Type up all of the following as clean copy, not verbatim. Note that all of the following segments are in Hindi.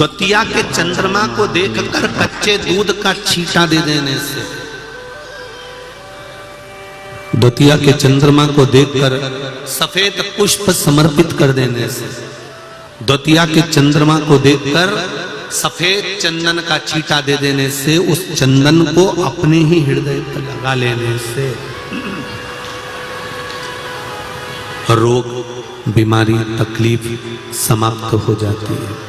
द्वितीया के चंद्रमा को देखकर कच्चे दूध का छींटा दे देने से, द्वितीया के चंद्रमा को देखकर सफेद पुष्प समर्पित कर देने से, द्वितीया के चंद्रमा को देखकर सफेद चंदन का छींटा दे देने से, उस चंदन को अपने ही हृदय पर लगा लेने से रोग, बीमारी, तकलीफ समाप्त हो जाती है।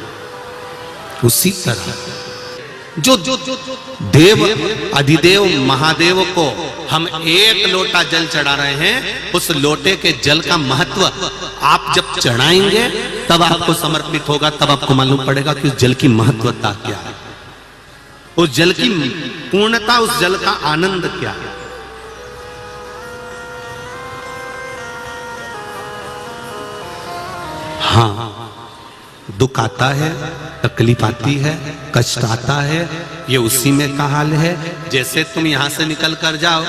उसी तरह जो देव अधिदेव महादेव को हम एक लोटा जल चढ़ा रहे हैं, उस लोटे के जल का महत्व आप जब चढ़ाएंगे तब आपको समर्पित होगा, तब आपको मालूम पड़ेगा कि उस जल की महत्वता क्या है, उस जल की पूर्णता, उस जल का आनंद क्या है। हाँ, दुख आता है, तकलीफ आती है, कष्ट आता है, ये उसी में का हाल है। जैसे तुम यहां से निकल कर जाओ,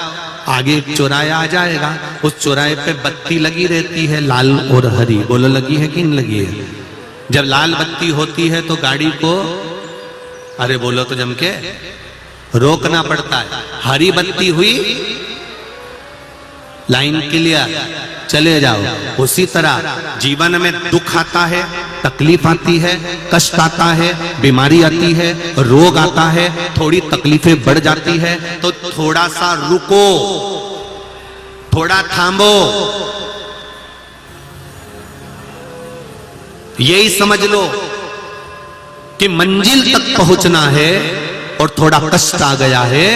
आगे एक चौराहा आ जाएगा, उस चौराहे पे बत्ती लगी रहती है, लाल और हरी। बोलो लगी है कि नहीं लगी है? जब लाल बत्ती होती है तो गाड़ी को, अरे बोलो तो जम के, रोकना पड़ता है। हरी बत्ती हुई, लाइन क्लियर, चले जाओ। उसी तरह जीवन में दुख आता है, तकलीफ आती है, कष्ट आता है, बीमारी आती है, रोग आता है, थोड़ी तकलीफें बढ़ जाती है, तो थोड़ा सा रुको, थोड़ा थामो। यही समझ लो कि मंजिल तक पहुंचना है और थोड़ा कष्ट आ गया है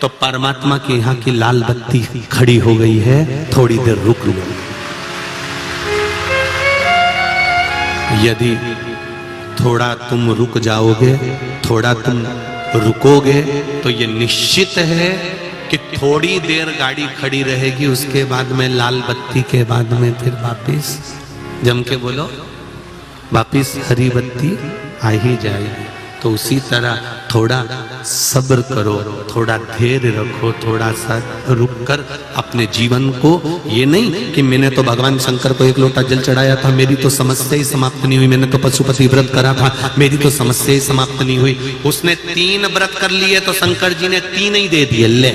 तो परमात्मा के यहां की लाल बत्ती खड़ी हो गई है, थोड़ी देर रुक लो। यदि थोड़ा तुम रुक जाओगे, थोड़ा तुम रुकोगे, तो ये निश्चित है कि थोड़ी देर गाड़ी खड़ी रहेगी, उसके बाद में लाल बत्ती के बाद में फिर वापिस, जम के बोलो, वापिस हरी बत्ती आ ही जाएगी। तो उसी तरह थोड़ा सब्र करो, थोड़ा धैर्य रखो, थोड़ा सा रुक कर अपने जीवन को, ये नहीं कि मैंने तो भगवान शंकर को एक लोटा जल चढ़ाया था, मेरी तो समस्या ही समाप्त नहीं हुई, मैंने तो पशुपति व्रत करा था, मेरी तो समस्या ही समाप्त नहीं हुई। उसने 3 व्रत कर लिए तो शंकर जी ने 3 ही दे दिए। ले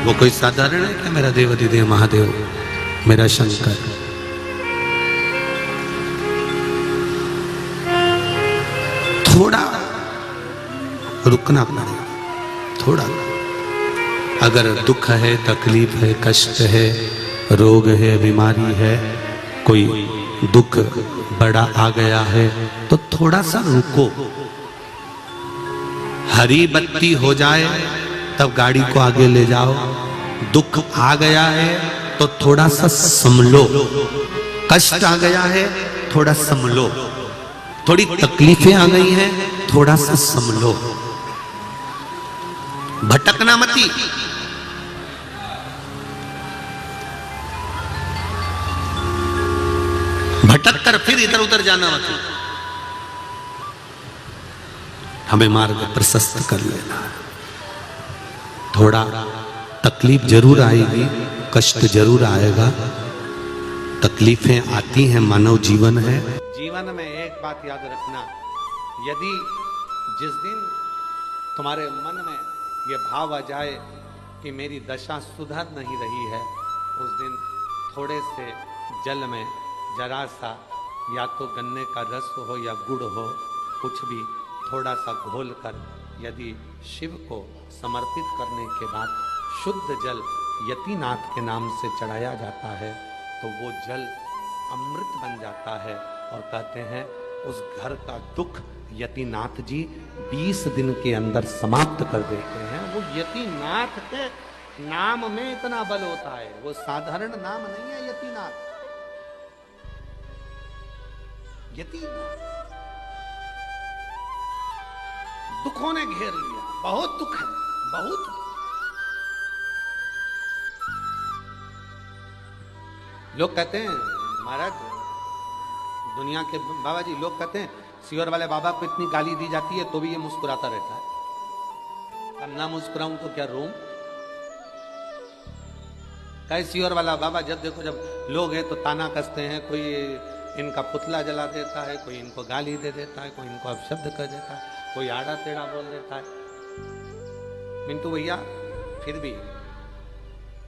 वो कोई साधारण है क्या? मेरा देव अधिदेव महादेव, मेरा शंकर। थोड़ा रुकना पड़ेगा, थोड़ा। अगर दुख है, तकलीफ है, कष्ट है, रोग है, बीमारी है, कोई दुख बड़ा आ गया है, तो थोड़ा सा रुको। हरी बत्ती हो जाए तब गाड़ी को आगे ले जाओ। दुख आ गया है तो थोड़ा सा संभलो, कष्ट आ गया है थोड़ा संभलो, थोड़ी तकलीफें आ गई हैं थोड़ा सा संभलो, भटकना मती। भटक कर फिर इधर उधर जाना मत, हमें मार्ग प्रशस्त कर लेना। थोड़ा तकलीफ जरूर आएगी, कष्ट जरूर आएगा, तकलीफें आती हैं, मानव जीवन है। जीवन में एक बात याद रखना, यदि जिस दिन तुम्हारे मन में यह भाव आ जाए कि मेरी दशा सुधर नहीं रही है, उस दिन थोड़े से जल में जरा सा, या तो गन्ने का रस हो या गुड़ हो, कुछ भी थोड़ा सा घोल कर यदि शिव को समर्पित करने के बाद शुद्ध जल यतिनाथ के नाम से चढ़ाया जाता है, तो वो जल अमृत बन जाता है। और कहते हैं उस घर का दुख यतिनाथ जी 20 दिन के अंदर समाप्त कर देते हैं। वो यतिनाथ के नाम में इतना बल होता है, वो साधारण नाम नहीं है यतिनाथ। यतिनाथ दुखों ने घेर लिया, बहुत दुख है, बहुत। लोग कहते हैं महाराज, दुनिया के बाबा जी, लोग कहते हैं सियोर वाले बाबा को इतनी गाली दी जाती है तो भी ये मुस्कुराता रहता है। अब ना मुस्कुराऊं तो क्या रोऊं? कैसी और वाला बाबा, जब देखो जब लोग हैं तो ताना कसते हैं, कोई इनका पुतला जला देता है, कोई इनको गाली दे देता है, कोई इनको अपशब्द कर देता है, कोई आड़ा टेढ़ा बोल देता है। मिंटू भैया फिर भी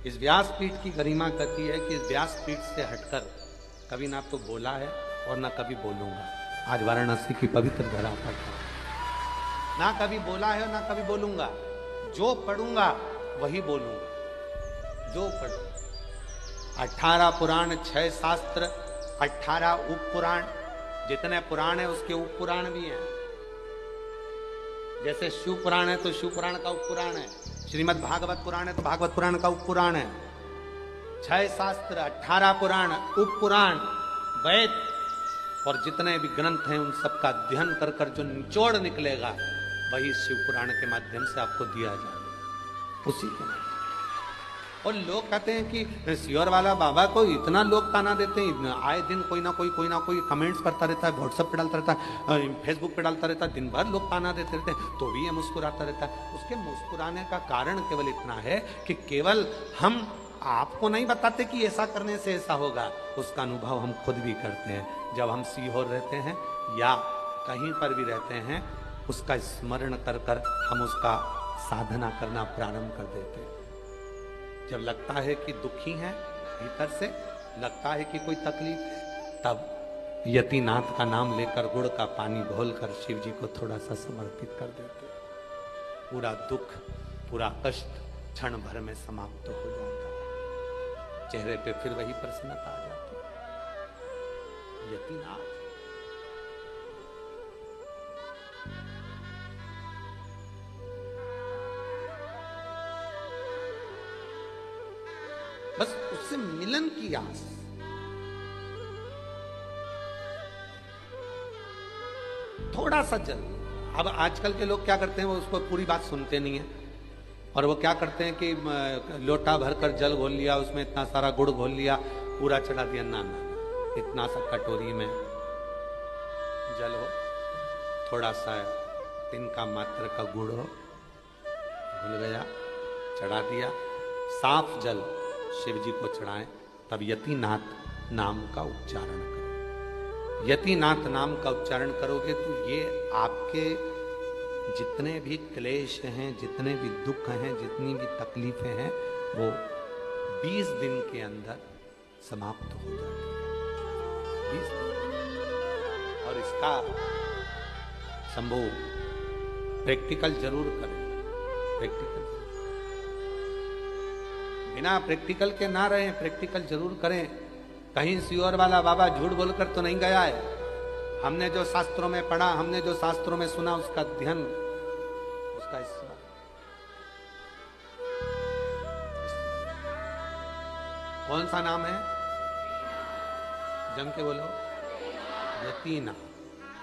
इस व्यासपीठ की गरिमा कहती है कि इस व्यासपीठ से हटकर कभी ना तो बोला है और ना कभी बोलूंगा। आज वाराणसी की पवित्र धरा पर ना कभी बोला है और ना कभी बोलूंगा। जो पढ़ूंगा वही बोलूंगा, जो पढ़ूंगा। 18 पुराण, 6 शास्त्र, 18 उप पुराण, जितने पुराण है उसके उप पुराण भी हैं। जैसे शिव पुराण है तो शिव पुराण का उप पुराण है, श्रीमद् भागवत पुराण है तो भागवत पुराण का उप पुराण है। 6 शास्त्र, 18 पुराण, उप पुराण, वेद और जितने भी ग्रंथ हैं उन सबका अध्ययन कर कर जो निचोड़ निकलेगा वही शिव पुराण के माध्यम से आपको दिया जाएगा, उसी के माध्यम। और लोग कहते हैं कि सियोर वाला बाबा को इतना लोग ताना देते हैं, आए दिन कोई ना कोई कमेंट्स करता रहता है, व्हाट्सएप पे डालता रहता है, फेसबुक पे डालता रहता है, दिन भर लोग ताना देते रहते हैं, तो भी ये मुस्कुराता रहता है। उसके मुस्कुराने का कारण केवल इतना है कि केवल हम आपको नहीं बताते कि ऐसा करने से ऐसा होगा, उसका अनुभव हम खुद भी करते हैं। जब हम सीहोर रहते हैं या कहीं पर भी रहते हैं, उसका स्मरण कर कर हम उसका साधना करना प्रारंभ कर देते हैं। जब लगता है कि दुखी हैं भीतर से, लगता है कि कोई तकलीफ है, तब यतिनाथ का नाम लेकर गुड़ का पानी घोलकर शिव जी को थोड़ा सा समर्पित कर देते। पूरा दुख, पूरा कष्ट क्षण भर में समाप्त हो जाता है, चेहरे पे फिर वही प्रसन्नता आ जाती है। यतिनाथ बस उससे मिलन की आस। थोड़ा सा जल। अब आजकल के लोग क्या करते हैं, वो उसको पूरी बात सुनते नहीं है और वो क्या करते हैं कि लोटा भरकर जल घोल लिया, उसमें इतना सारा गुड़ घोल लिया, पूरा चढ़ा दिया। ना ना, इतना सा कटोरी में जल हो, थोड़ा सा तिनका मात्र का गुड़ हो, घुल गया, चढ़ा दिया। साफ जल शिव जी को चढ़ाएं, तब यतिनाथ नाम का उच्चारण करें। यतिनाथ नाम का उच्चारण करोगे तो ये आपके जितने भी क्लेश हैं, जितने भी दुख हैं, जितनी भी तकलीफें हैं, वो 20 दिन के अंदर समाप्त हो जाती है। 20 दिन। और इसका शंभू प्रैक्टिकल जरूर करें। प्रैक्टिकल, बिना प्रैक्टिकल के ना रहें, प्रैक्टिकल जरूर करें। कहीं सियोर वाला बाबा झूठ बोलकर तो नहीं गया है। हमने जो शास्त्रों में पढ़ा, हमने जो शास्त्रों में सुना, उसका अध्ययन, उसका स्मरण। कौन सा नाम है? जम के बोलो, यतिनाथ।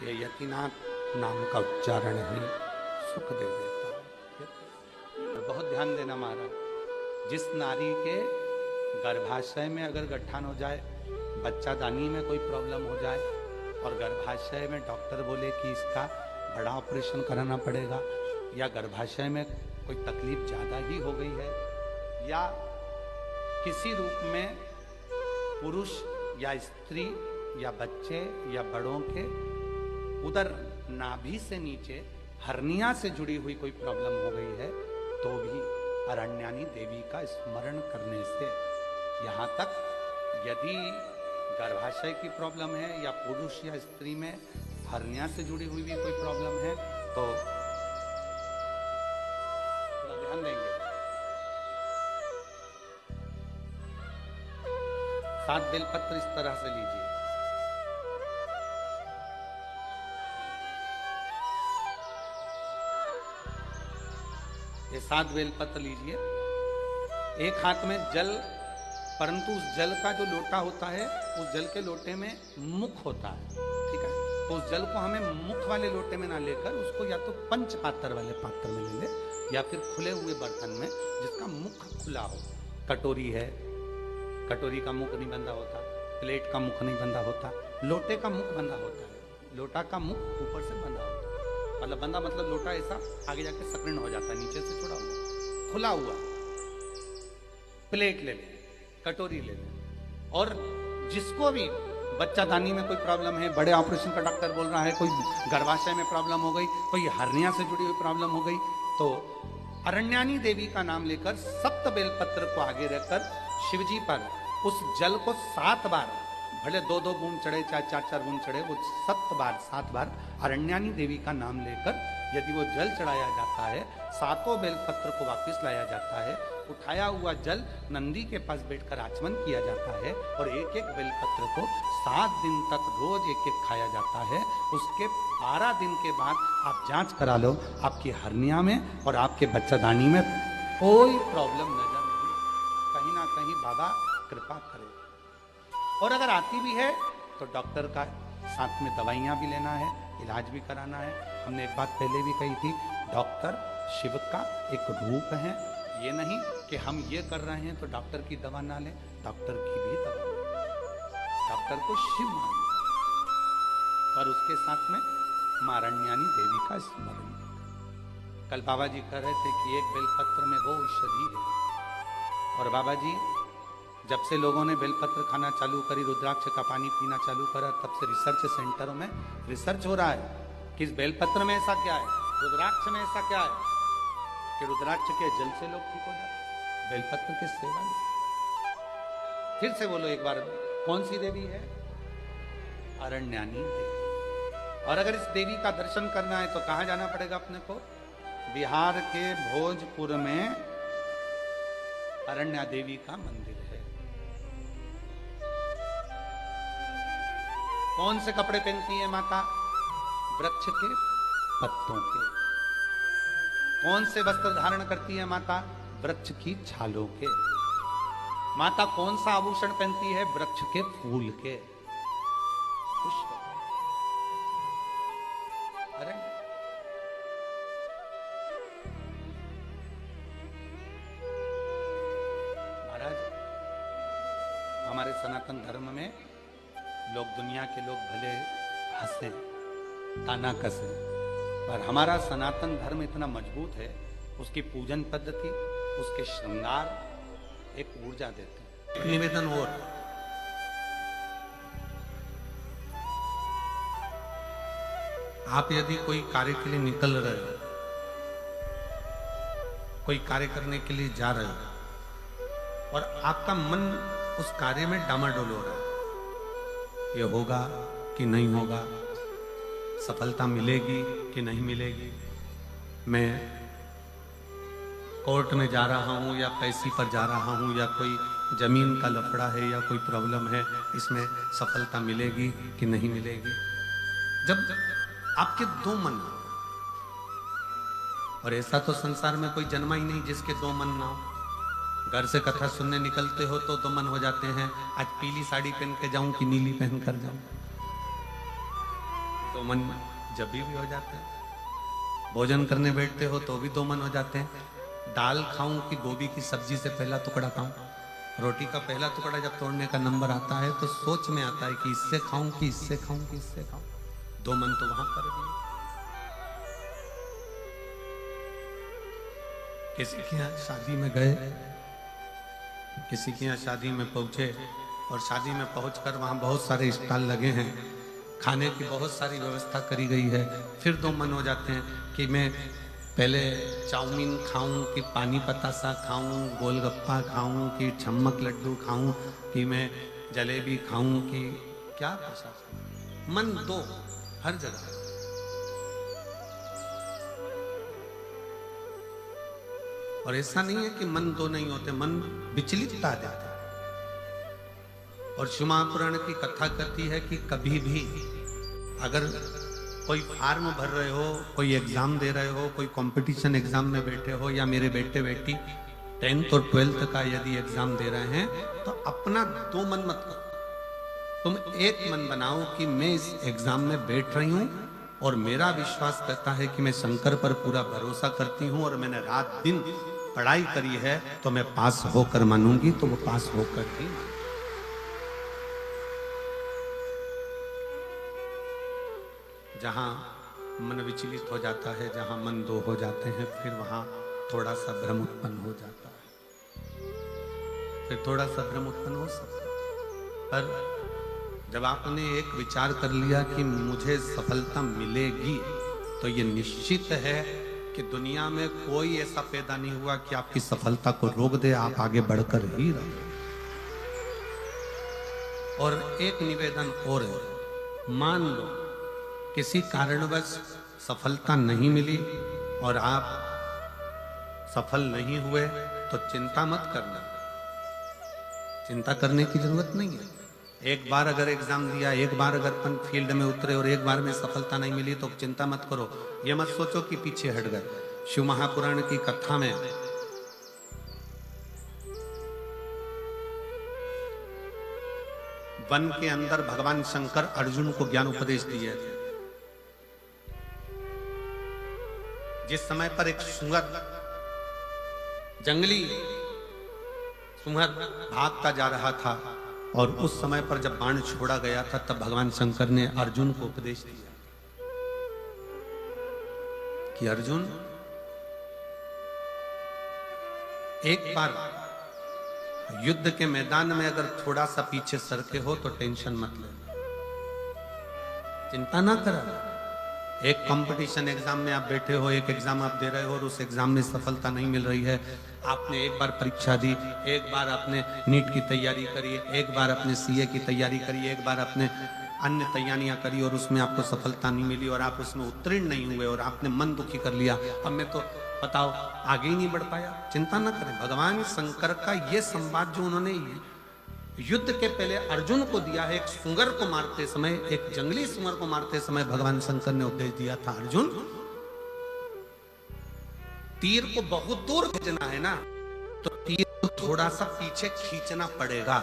ये यतिनाथ नाम का उच्चारण ही सुख दे देता है। बहुत ध्यान देना महाराज, जिस नारी के गर्भाशय में अगर गट्ठान हो जाए, बच्चादानी में कोई प्रॉब्लम हो जाए और गर्भाशय में डॉक्टर बोले कि इसका बड़ा ऑपरेशन कराना पड़ेगा, या गर्भाशय में कोई तकलीफ ज़्यादा ही हो गई है, या किसी रूप में पुरुष या स्त्री या बच्चे या बड़ों के उदर नाभि से नीचे हर्निया से जुड़ी हुई कोई प्रॉब्लम हो गई है, तो भी अरण्यानी देवी का स्मरण करने से, यहाँ तक यदि गर्भाशय की प्रॉब्लम है या पुरुष या स्त्री में हर्निया से जुड़ी हुई भी कोई प्रॉब्लम है, तो थोड़ा ध्यान देंगे। 7 बेलपत्र इस तरह से लीजिए। ये 7 बेलपत्र लीजिए। एक हाथ में जल, परंतु उस जल का जो लोटा होता है, उस जल के लोटे में मुख होता है, ठीक है? तो उस जल को हमें मुख वाले लोटे में ना लेकर उसको या तो पंच पात्र वाले पात्र में ले ले, या फिर खुले हुए बर्तन में जिसका मुख खुला हो। कटोरी है, कटोरी का मुख नहीं बंधा होता, प्लेट का मुख नहीं बंधा होता, लोटे का मुख बंधा होता है। लोटा का मुख ऊपर से बंधा होता है, मतलब बंधा मतलब लोटा ऐसा आगे जाके सक्रिय हो जाता है, नीचे से छोड़ा हुआ, खुला हुआ। प्लेट ले ले, कटोरी ले लें। और जिसको भी बच्चादानी में कोई प्रॉब्लम है, बड़े ऑपरेशन का डॉक्टर बोल रहा है, कोई गर्भाशय में प्रॉब्लम हो गई, कोई हर्निया से जुड़ी हुई प्रॉब्लम हो गई, तो अरण्यानी देवी का नाम लेकर 7 बेलपत्र को आगे रखकर शिवजी पर उस जल को 7 बार, भले 2-2 बूंद चढ़े चाहे 4-4 बूंद चढ़े, वो 7 बार अरण्यानी देवी का नाम लेकर यदि वो जल चढ़ाया जाता है, 7 बेलपत्र को वापस लाया जाता है, उठाया हुआ जल नंदी के पास बैठकर आचमन किया जाता है और एक एक बेलपत्र को 7 दिन तक रोज एक एक खाया जाता है। उसके 12 दिन के बाद आप जांच करा लो, आपकी हर्निया में और आपके बच्चादानी में कोई प्रॉब्लम नजर नहीं, कहीं ना कहीं बाबा कृपा करे। और अगर आती भी है तो डॉक्टर का साथ में दवाइयाँ भी लेना है, इलाज भी कराना है। हमने एक बात पहले भी कही थी, डॉक्टर शिव का एक रूप है। ये नहीं कि हम ये कर रहे हैं तो डॉक्टर की दवा ना लें, डॉक्टर की भी दवा लें। डॉक्टर को शिव माने पर उसके साथ में मां अरण्यानी देवी का स्मरण। कल बाबा जी कह रहे थे कि एक बेलपत्र में वो औषधि है। और बाबा जी जब से लोगों ने बेलपत्र खाना चालू करी, रुद्राक्ष का पानी पीना चालू करा, तब से रिसर्च सेंटरों में रिसर्च हो रहा है कि इस बेलपत्र में ऐसा क्या है, रुद्राक्ष में ऐसा क्या है कि रुद्राक्ष के जल से लोग ठीक हो जाते हैं, बेलपत्र के सेवन से। फिर से बोलो एक बार, कौन सी देवी है? अरण्यानी देवी। और अगर इस देवी का दर्शन करना है तो कहां जाना पड़ेगा अपने को? बिहार के भोजपुर में अरण्या देवी का मंदिर है। कौन से कपड़े पहनती है माता? वृक्ष के पत्तों के। कौन से वस्त्र धारण करती है माता? वृक्ष की छालों के। माता कौन सा आभूषण पहनती है? वृक्ष के फूल के, पुष्प। अरे महाराज, हमारे सनातन धर्म में लोग, दुनिया के लोग भले हंसे, ताना कसे, पर हमारा सनातन धर्म इतना मजबूत है, उसकी पूजन पद्धति, उसके श्रृंगार एक ऊर्जा देते हैं। निवेदन और आप यदि कोई कार्य के लिए निकल रहे हो, कोई कार्य करने के लिए जा रहे हो और आपका मन उस कार्य में डामाडोल हो रहा है, ये होगा कि नहीं होगा, सफलता मिलेगी कि नहीं मिलेगी, मैं कोर्ट में जा रहा हूँ या पैसी पर जा रहा हूँ, या कोई जमीन का लफड़ा है या कोई प्रॉब्लम है, इसमें सफलता मिलेगी कि नहीं मिलेगी। जब आपके 2 मन, और ऐसा तो संसार में कोई जन्मा ही नहीं जिसके 2 मन ना हो। घर से कथा सुनने निकलते हो तो 2 मन हो जाते हैं, आज पीली साड़ी पहन के जाऊं कि नीली पहन कर जाऊं। 2 मन जब भी हो जाते हैं। भोजन करने बैठते हो तो भी 2 मन हो जाते हैं, दाल खाऊं कि गोभी की सब्जी से पहला टुकड़ा खाऊं। रोटी का पहला टुकड़ा जब तोड़ने का नंबर आता है तो सोच में आता है कि इससे खाऊं कि इससे खाऊं कि इससे खाऊं। 2 मन तो वहां कर दिए। किसी के यहाँ शादी में गए, किसी के यहाँ शादी में पहुंचे और शादी में पहुंचकर वहां बहुत सारे स्टॉल लगे हैं, खाने की बहुत सारी व्यवस्था करी गई है। फिर 2 मन हो जाते हैं कि मैं पहले चाउमीन खाऊं कि पानी पतासा खाऊं, गोलगप्पा खाऊं कि छम्मक लड्डू खाऊं, कि मैं जलेबी खाऊं कि क्या प्रसाद। मन 2 हर जगह। और ऐसा नहीं है कि मन 2 नहीं होते, मन विचलित आ जाता है। और शिव महापुराण की कथा कहती है कि कभी भी अगर कोई फॉर्म भर रहे हो, कोई एग्जाम दे रहे हो, कोई कंपटीशन एग्जाम में बैठे हो, या मेरे बेटे बेटी 10th और 12th का यदि एग्जाम दे रहे हैं, तो अपना 2 मन मत करो, तुम एक मन बनाओ कि मैं इस एग्जाम में बैठ रही हूं और मेरा विश्वास कहता है कि मैं शंकर पर पूरा भरोसा करती हूं और मैंने रात दिन पढ़ाई करी है तो मैं पास होकर मानूंगी, तो वो पास होकर ही। जहां मन विचलित हो जाता है, जहां मन 2 हो जाते हैं, फिर वहां थोड़ा सा भ्रम उत्पन्न हो जाता है। फिर थोड़ा सा भ्रम उत्पन्न हो सकता है। पर जब आपने एक विचार कर लिया कि मुझे सफलता मिलेगी, तो ये निश्चित है कि दुनिया में कोई ऐसा पैदा नहीं हुआ कि आपकी सफलता को रोक दे, आप आगे बढ़कर ही रहे। और एक निवेदन और है, मान लो किसी कारणवश सफलता नहीं मिली और आप सफल नहीं हुए, तो चिंता मत करना, चिंता करने की जरूरत नहीं है। एक बार अगर एग्जाम दिया, एक बार अगर अपन फील्ड में उतरे और एक बार में सफलता नहीं मिली, तो चिंता मत करो। ये मत सोचो कि पीछे हट गए। शिव महापुराण की कथा में वन के अंदर भगवान शंकर अर्जुन को ज्ञान उपदेश दिए थे। जिस समय पर एक सुअर, जंगली सुअर भागता जा रहा था, और उस समय पर जब बाण छोड़ा गया था, तब भगवान शंकर ने अर्जुन को उपदेश दिया कि अर्जुन, एक बार युद्ध के मैदान में अगर थोड़ा सा पीछे सरके हो तो टेंशन मत लेना, चिंता ना करा। एक कंपटीशन एग्जाम में आप बैठे हो, एक एग्जाम आप दे रहे हो और उस एग्जाम में सफलता नहीं मिल रही है। आपने एक बार परीक्षा दी, एक बार आपने नीट की तैयारी करी, एक बार अपने सीए की तैयारी करी, एक बार आपने अन्य तैयारियां करी और उसमें आपको सफलता नहीं मिली और आप उसमें उत्तीर्ण नहीं हुए और आपने मन दुखी कर लिया, अब मैं तो बताओ आगे ही नहीं बढ़ पाया। चिंता ना करें, भगवान शंकर का ये संवाद जो उन्होंने युद्ध के पहले अर्जुन को दिया है, एक सुअर को मारते समय, एक जंगली सुअर को मारते समय भगवान शंकर ने उपदेश दिया था, अर्जुन तीर को बहुत दूर भेजना है ना, तो तीर को थोड़ा सा पीछे खींचना पड़ेगा।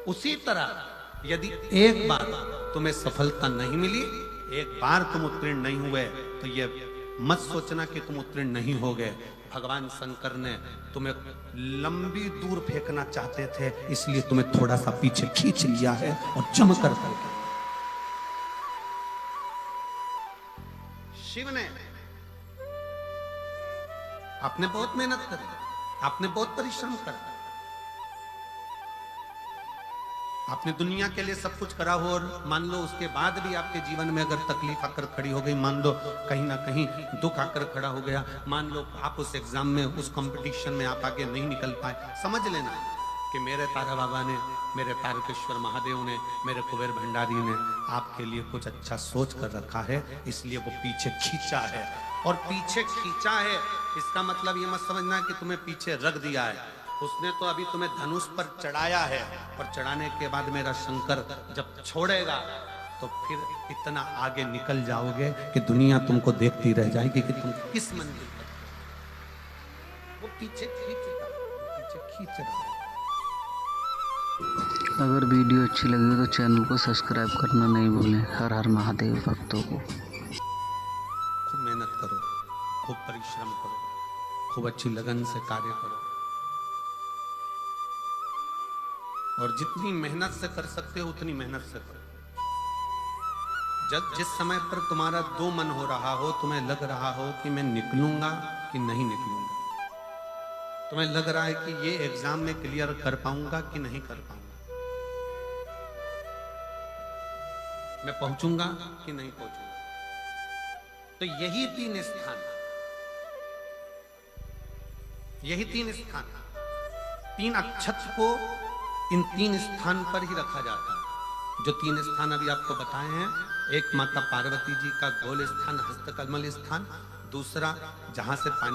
उसी तरह यदि एक बार तुम्हें सफलता नहीं मिली, एक बार तुम उत्तीर्ण नहीं हुए, तो ये मत सोचना कि तुम उत्तीर्ण नहीं हो गए। भगवान शंकर ने तुम्हें लंबी दूर फेंकना चाहते थे, इसलिए तुम्हें थोड़ा सा पीछे खींच लिया है और जमकर करके। शिव ने आपने बहुत मेहनत करी, आपने बहुत परिश्रम करा, आपने दुनिया के लिए सब कुछ करा हो, और मान लो उसके बाद भी आपके जीवन में अगर तकलीफ आकर खड़ी हो गई, मान लो कहीं ना कहीं दुख आकर खड़ा हो गया, मान लो आप उस एग्जाम में, उस कंपटीशन में आप आगे नहीं निकल पाए, समझ लेना कि मेरे तारा बाबा ने, मेरे तारकेश्वर महादेव ने, मेरे कुबेर भंडारी ने आपके लिए कुछ अच्छा सोच कर रखा है, इसलिए वो पीछे खींचा है। और पीछे खींचा है इसका मतलब ये मत समझना कि तुम्हें पीछे रख दिया है, उसने तो अभी तुम्हें धनुष पर चढ़ाया है, और चढ़ाने के बाद मेरा शंकर जब छोड़ेगा तो फिर इतना आगे निकल जाओगे कि दुनिया तुमको देखती रह जाएगी कि तुम किस मंजिल पर। वो पीछे खींच रहा है। अगर वीडियो अच्छी लगी हो तो चैनल को सब्सक्राइब करना नहीं भूलें। हर हर महादेव भक्तों को। खूब मेहनत करो, खूब परिश्रम करो, खूब अच्छी लगन से कार्य करो, और जितनी मेहनत से कर सकते हो उतनी मेहनत से करो। जब जिस समय पर तुम्हारा दो मन हो रहा हो, तुम्हें लग रहा हो कि मैं निकलूंगा कि नहीं निकलूंगा, तुम्हें लग रहा है कि ये एग्जाम में क्लियर कर पाऊंगा कि नहीं कर पाऊंगा, मैं पहुंचूंगा कि नहीं पहुंचूंगा, तो यही तीन स्थान, तीन अक्षत को इन तीन स्थान पर ही रखा जाता है। जो तीन स्थान अभी आपको बताए हैं, एक माता पार्वती जी का गोल स्थान, हस्तकमल स्थान, दूसरा जहां से पानी